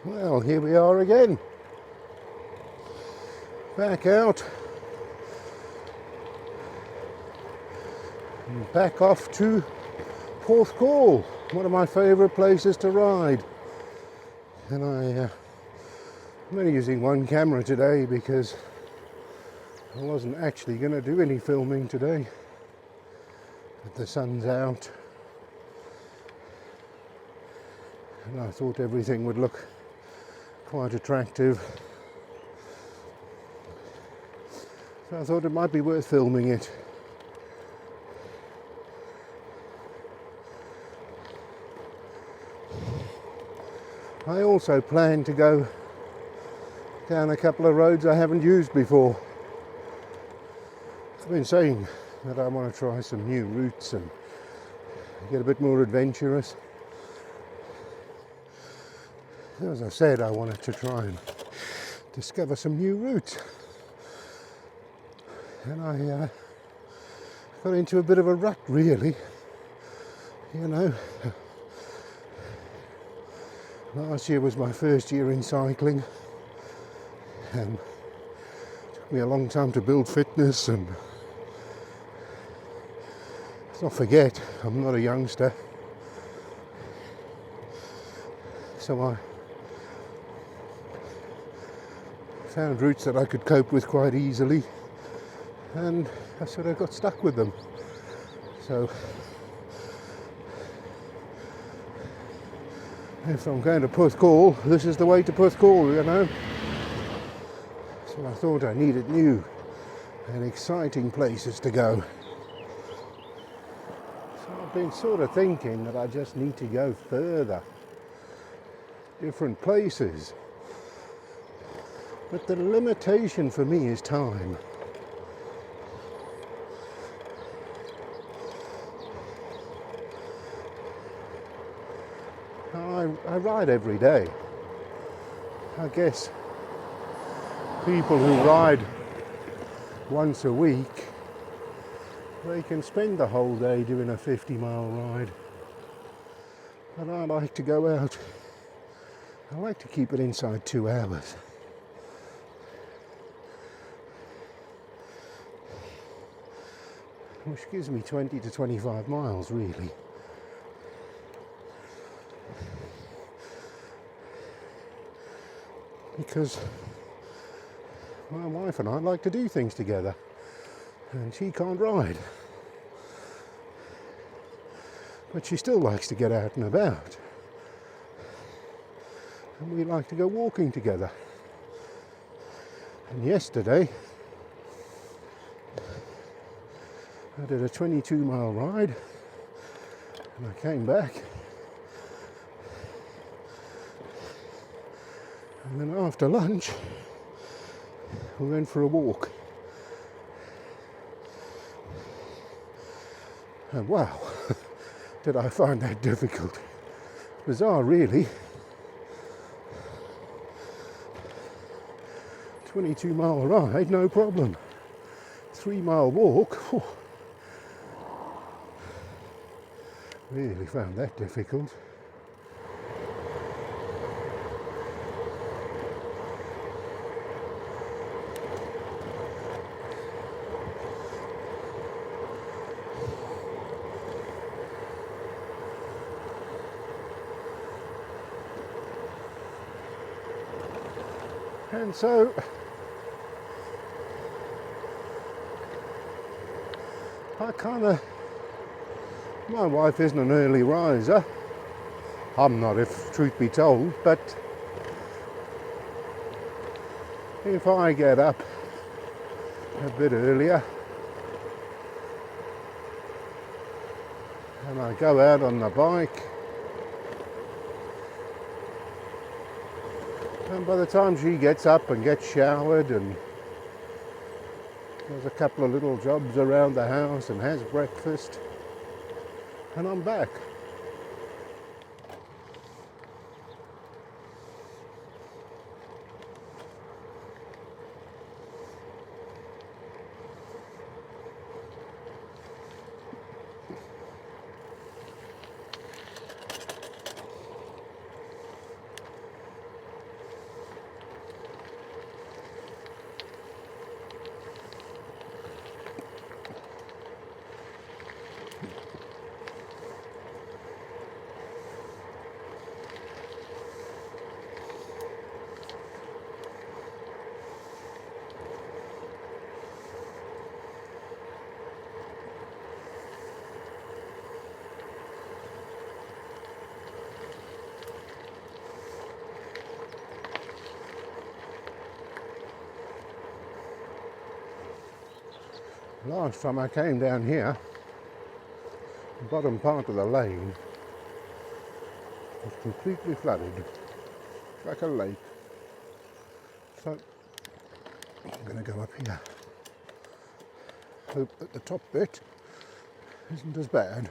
Well, here we are again. Back out. And back off to Porthcawl, one of my favourite places to ride. And I'm only using one camera today because I wasn't actually going to do any filming today. But the sun's out. And I thought everything would look quite attractive. So I thought it might be worth filming it. I also plan to go down a couple of roads I haven't used before. I've been saying that I want to try some new routes and get a bit more adventurous. As I said, I wanted to try and discover some new routes. And I got into a bit of a rut, really. You know, last year was my first year in cycling, and it took me a long time to build fitness, and let's not forget, I'm not a youngster. So I found routes that I could cope with quite easily, and I sort of got stuck with them. So if I'm going to Porthcawl, this is the way to Porthcawl, you know. So I thought I needed new and exciting places to go. So I've been sort of thinking that I just need to go further, different places. But the limitation for me is time. I ride every day. I guess people who ride once a week, they can spend the whole day doing a 50-mile ride. But I like to go out. I like to keep it inside 2 hours. Which gives me 20 to 25 miles, really. Because my wife and I like to do things together, and she can't ride. But she still likes to get out and about. And we like to go walking together. And yesterday, I did a 22-mile ride, and I came back. And then after lunch, we went for a walk. And wow, did I find that difficult. Bizarre, really. 22-mile ride, no problem. 3-mile walk, whew. Really found that difficult. And so my wife isn't an early riser. I'm not, if truth be told, but if I get up a bit earlier and I go out on the bike, and by the time she gets up and gets showered and does a couple of little jobs around the house and has breakfast, and I'm back. Last time I came down here, the bottom part of the lane was completely flooded, like a lake. So I'm going to go up here. Hope that the top bit isn't as bad.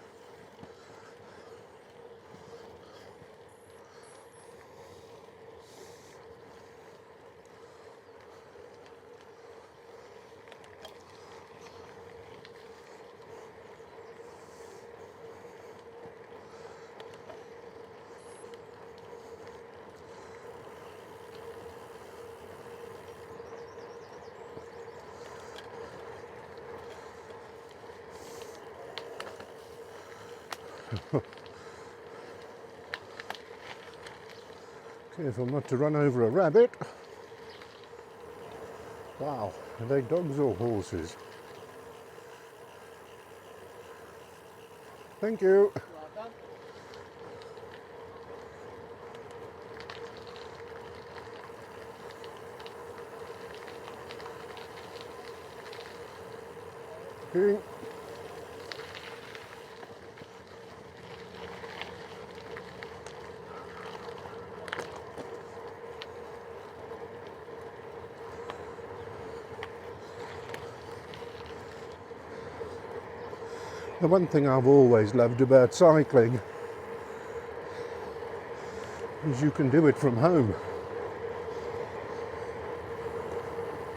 Careful not to run over a rabbit. Wow, are they dogs or horses? Thank you. Okay. The one thing I've always loved about cycling is you can do it from home.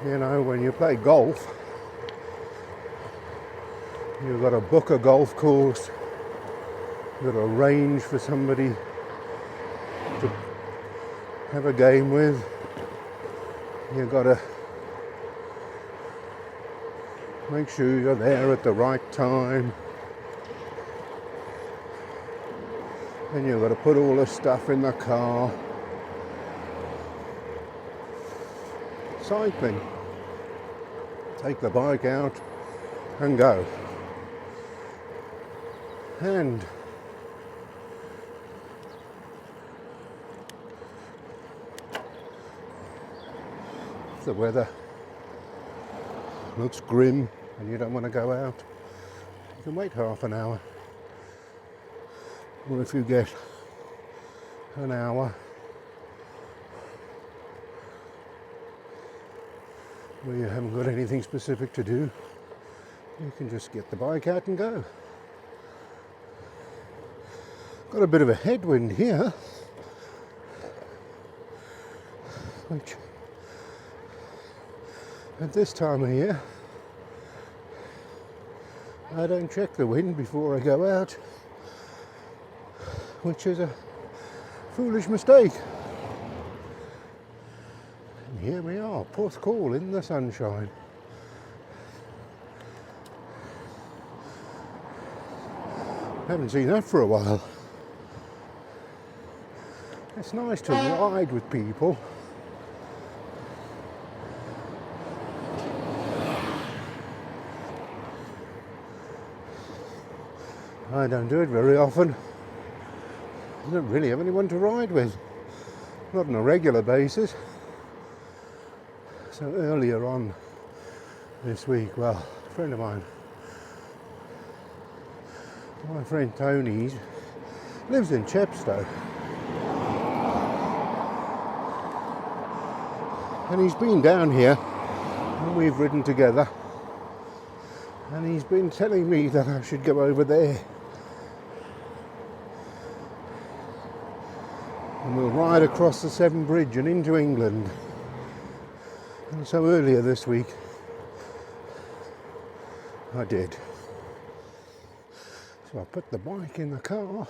You know, when you play golf, you've got to book a golf course, you've got to arrange for somebody to have a game with, you've got to make sure you're there at the right time. And you've got to put all the stuff in the car. Cycling. Take the bike out and go. And if the weather looks grim and you don't want to go out, you can wait half an hour. Or if you get an hour where you haven't got anything specific to do, you can just get the bike out and go. Got a bit of a headwind here, which at this time of year I don't check the wind before I go out, which is a foolish mistake. And here we are, Porthcawl in the sunshine. Haven't seen that for a while. It's nice to ride with people. I don't do it very often. I don't really have anyone to ride with, not on a regular basis. So earlier on this week, well, a friend of mine, my friend Tony, lives in Chepstow, and he's been down here and we've ridden together, and he's been telling me that I should go over there. And we'll ride across the Severn Bridge and into England. And so earlier this week, I did. So I put the bike in the car,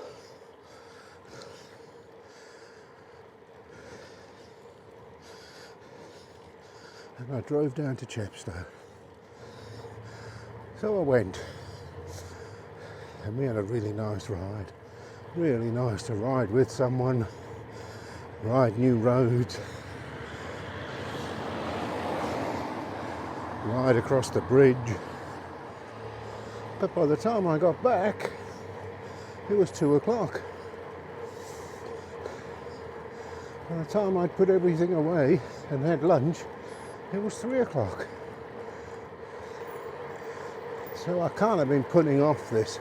and I drove down to Chepstow. So I went, and we had a really nice ride. Really nice to ride with someone. Ride new roads, ride across the bridge. But by the time I got back, it was 2 o'clock. By the time I'd put everything away and had lunch, it was 3 o'clock. So I kind of been putting off this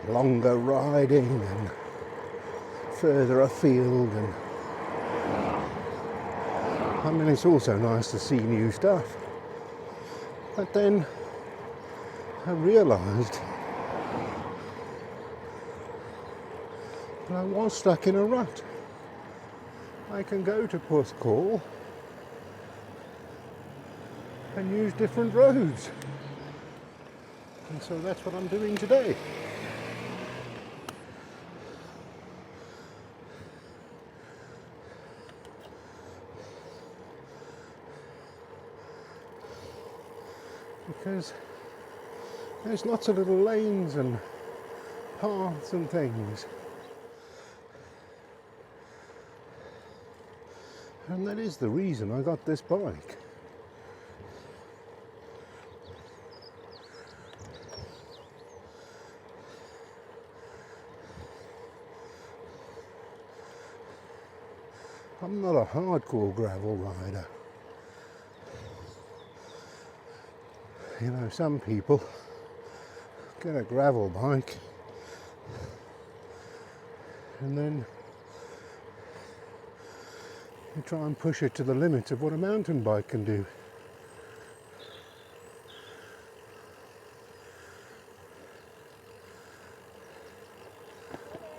longer riding and further afield, and I mean, it's also nice to see new stuff, but then I realised that I was stuck in a rut. I can go to Porthcawl and use different roads, and so that's what I'm doing today. Because there's lots of little lanes and paths and things, and that is the reason I got this bike. I'm not a hardcore gravel rider. You know, some people get a gravel bike and then you try and push it to the limits of what a mountain bike can do.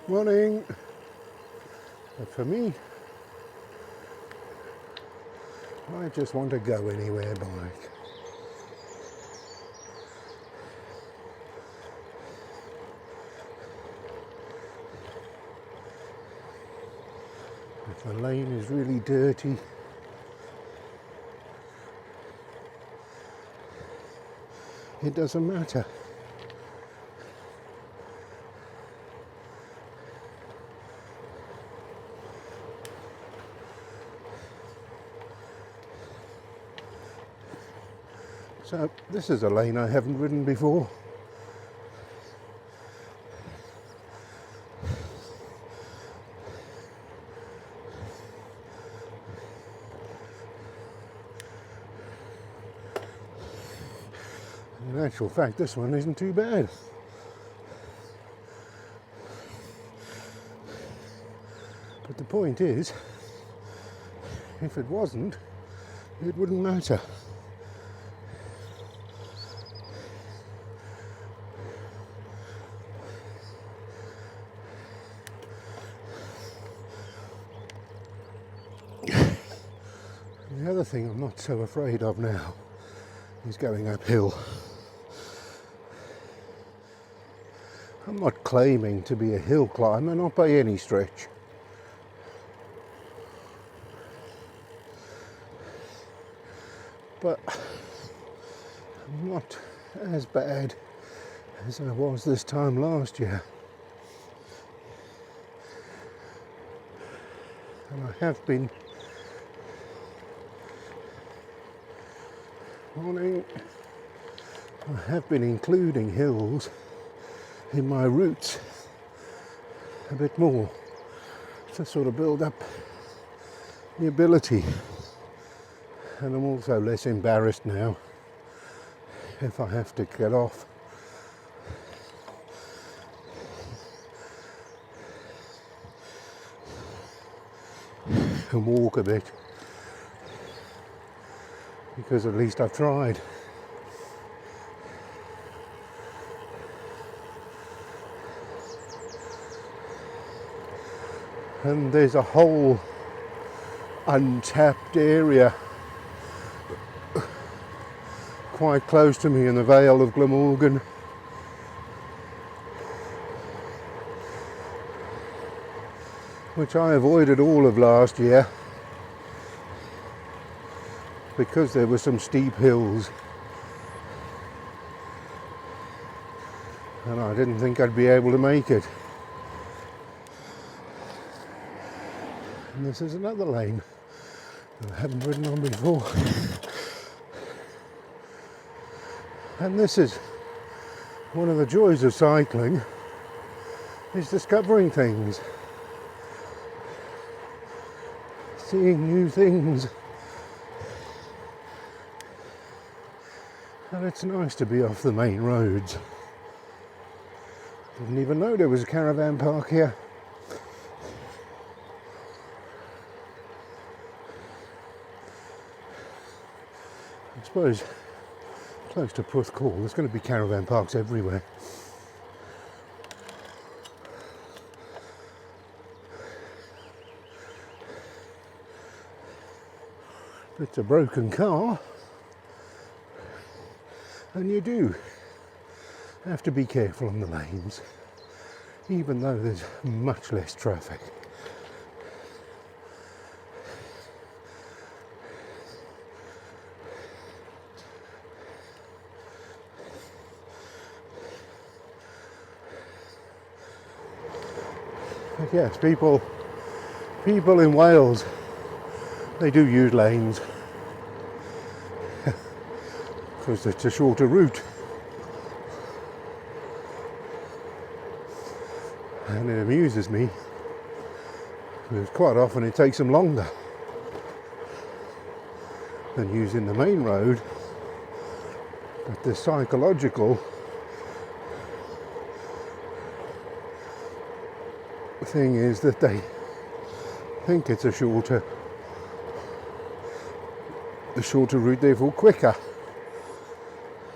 Morning. But for me, I just want to go anywhere bike. If the lane is really dirty, it doesn't matter. So this is a lane I haven't ridden before. In actual fact, this one isn't too bad. But the point is, if it wasn't, it wouldn't matter. The other thing I'm not so afraid of now is going uphill. I'm not claiming to be a hill climber, not by any stretch. But I'm not as bad as I was this time last year. And I have been including hills in my routes a bit more to sort of build up the ability, and I'm also less embarrassed now if I have to get off and walk a bit, because at least I've tried. And there's a whole untapped area quite close to me in the Vale of Glamorgan, which I avoided all of last year because there were some steep hills and I didn't think I'd be able to make it. And this is another lane that I haven't ridden on before. And this is one of the joys of cycling, is discovering things, seeing new things. And it's nice to be off the main roads. Didn't even know there was a caravan park here. I suppose close to Porthcawl there's going to be caravan parks everywhere. It's a broken car, and you do have to be careful on the lanes, even though there's much less traffic. But yes, people in Wales, they do use lanes because it's a shorter route, and it amuses me because quite often it takes them longer than using the main road. But the psychological thing is that they think it's the shorter route, therefore quicker,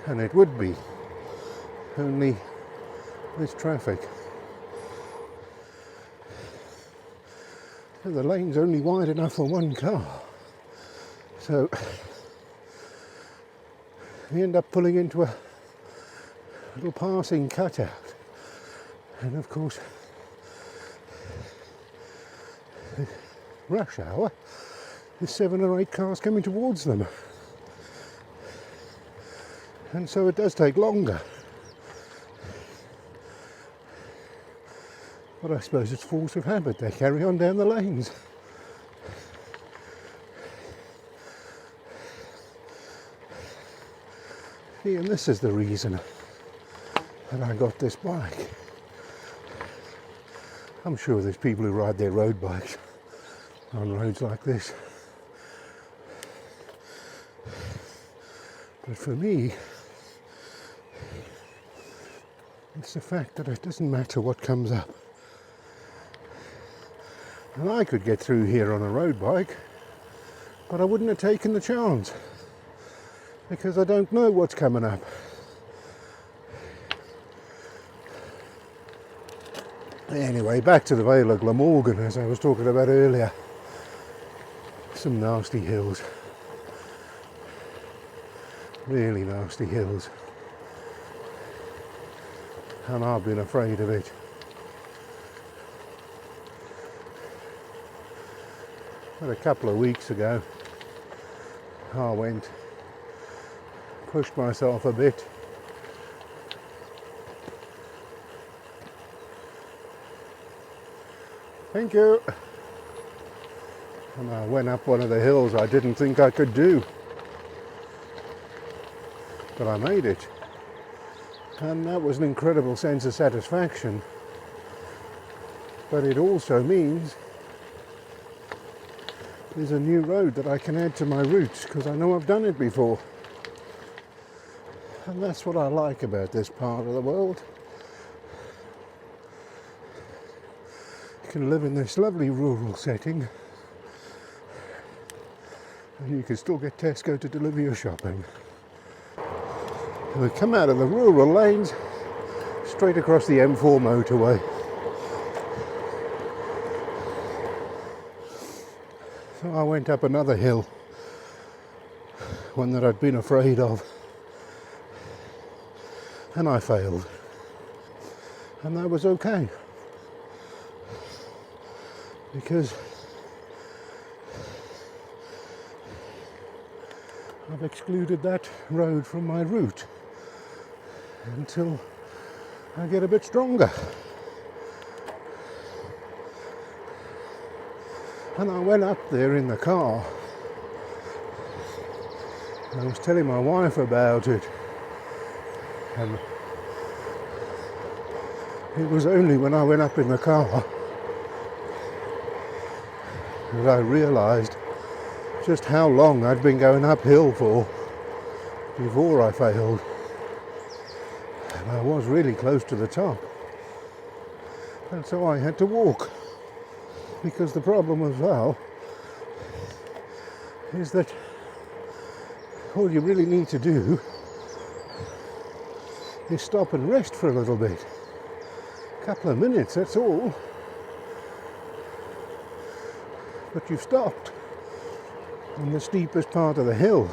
and it would be, only there's traffic. So the lane's only wide enough for one car, so we end up pulling into a little passing cutout, and of course rush hour, there's 7 or 8 cars coming towards them, and so it does take longer. But I suppose it's force of habit, they carry on down the lanes. See, and this is the reason that I got this bike. I'm sure there's people who ride their road bikes on roads like this. But for me, it's the fact that it doesn't matter what comes up. And I could get through here on a road bike, but I wouldn't have taken the chance because I don't know what's coming up. Anyway, back to the Vale of Glamorgan, as I was talking about earlier. Some nasty hills. Really nasty hills. And I've been afraid of it. But a couple of weeks ago, I went, pushed myself a bit. Thank you. And I went up one of the hills I didn't think I could do. But I made it. And that was an incredible sense of satisfaction. But it also means there's a new road that I can add to my routes because I know I've done it before. And that's what I like about this part of the world. You can live in this lovely rural setting and you can still get Tesco to deliver your shopping. And we come out of the rural lanes straight across the M4 motorway. So I went up another hill, one that I'd been afraid of, and I failed. And that was okay, because I've excluded that road from my route until I get a bit stronger. And I went up there in the car. I was telling my wife about it. And it was only when I went up in the car that I realised just how long I'd been going uphill for before I failed. And I was really close to the top. And so I had to walk. Because the problem as well is that all you really need to do is stop and rest for a little bit. A couple of minutes, that's all. But you've stopped on the steepest part of the hill.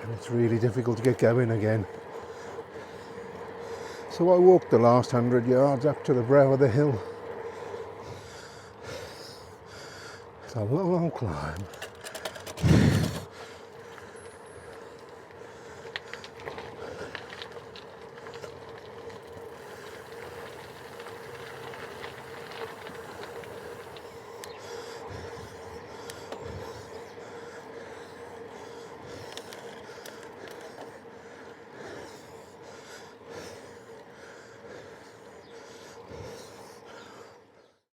And it's really difficult to get going again. So I walked the last 100 yards up to the brow of the hill. It's a long climb.